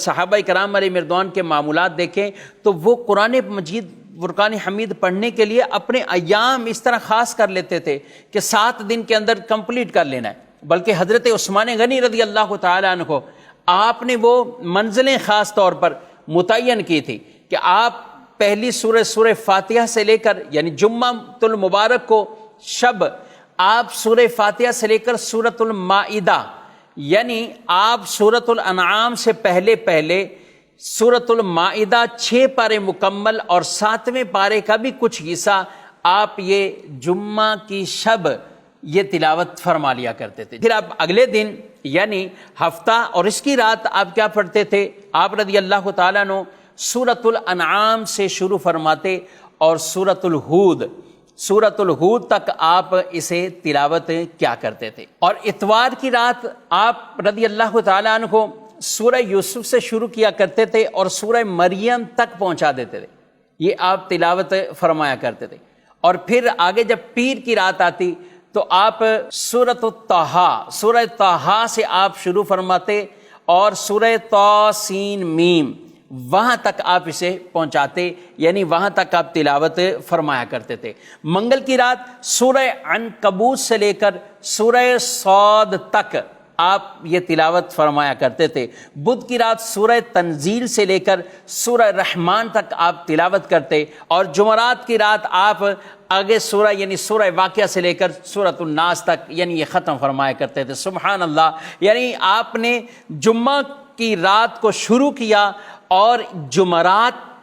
صحابہ کرام علیہ مردوان کے معمولات دیکھیں تو وہ قرآن مجید فرقان حمید پڑھنے کے لیے اپنے ایام اس طرح خاص کر لیتے تھے کہ 7 دن کے اندر کمپلیٹ کر لینا ہے، بلکہ حضرت عثمان غنی رضی اللہ تعالیٰ عنہ کو آپ نے وہ منزلیں خاص طور پر متعین کی تھی کہ آپ پہلی سورہ فاتحہ سے لے کر یعنی جمعہ المبارک کو شب آپ سورہ فاتحہ سے لے کر سورۃ المائدہ یعنی آپ سورۃ الانعام سے پہلے سورۃ المائدہ 6 پارے مکمل اور 7ویں پارے کا بھی کچھ حصہ آپ یہ جمعہ کی شب یہ تلاوت فرما لیا کرتے تھے۔ پھر آپ اگلے دن یعنی ہفتہ اور اس کی رات آپ کیا پڑھتے تھے؟ آپ رضی اللہ تعالیٰ عنہ سورۃ الانعام سے شروع فرماتے اور سورۃ الہود تک آپ اسے تلاوت کیا کرتے تھے، اور اتوار کی رات آپ رضی اللہ تعالیٰ عنہ کو سورہ یوسف سے شروع کیا کرتے تھے اور سورہ مریم تک پہنچا دیتے تھے، یہ آپ تلاوت فرمایا کرتے تھے۔ اور پھر آگے جب پیر کی رات آتی تو آپ سورہ طٰہٰ سے آپ شروع فرماتے اور سورہ طاسین میم وہاں تک آپ اسے پہنچاتے، یعنی وہاں تک آپ تلاوت فرمایا کرتے تھے۔ منگل کی رات سورہ عنکبوت سے لے کر سورہ صاد تک آپ یہ تلاوت فرمایا کرتے تھے۔ بدھ کی رات سورہ تنزیل سے لے کر سورہ رحمان تک آپ تلاوت کرتے، اور جمعرات کی رات آپ آگے سورہ یعنی سورہ واقعہ سے لے کر سورۃ الناس تک یعنی یہ ختم فرمایا کرتے تھے۔ سبحان اللہ، یعنی آپ نے جمعہ کی رات کو شروع کیا اور جمعرات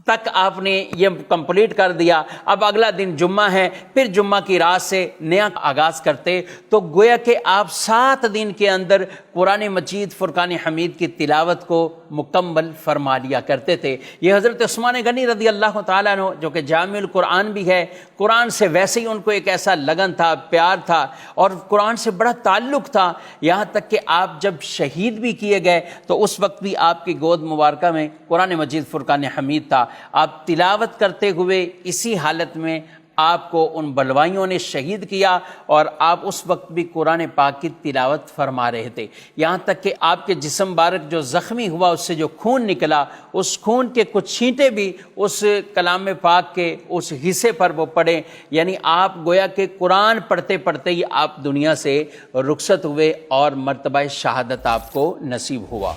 تک آپ نے یہ کمپلیٹ کر دیا۔ اب اگلا دن جمعہ ہے، پھر جمعہ کی رات سے نیا آغاز کرتے، تو گویا کہ آپ 7 دن کے اندر قرآن مجید فرقان حمید کی تلاوت کو مکمل فرما لیا کرتے تھے۔ یہ حضرت عثمان غنی رضی اللہ تعالیٰ عنہ جو کہ جامع القرآن بھی ہے، قرآن سے ویسے ہی ان کو ایک ایسا لگن تھا، پیار تھا اور قرآن سے بڑا تعلق تھا، یہاں تک کہ آپ جب شہید بھی کیے گئے تو اس وقت بھی آپ کی گود مبارکہ میں قرآن مجید فرقان حمید تھا۔ آپ تلاوت کرتے ہوئے اسی حالت میں آپ کو ان بلوائیوں نے شہید کیا اور آپ اس وقت بھی قرآن پاک کی تلاوت فرما رہے تھے، یہاں تک کہ آپ کے جسم مبارک جو زخمی ہوا اس سے جو خون نکلا، اس خون کے کچھ چھینٹے بھی اس کلام پاک کے اس حصے پر وہ پڑے، یعنی آپ گویا کہ قرآن پڑھتے پڑھتے ہی آپ دنیا سے رخصت ہوئے اور مرتبہ شہادت آپ کو نصیب ہوا۔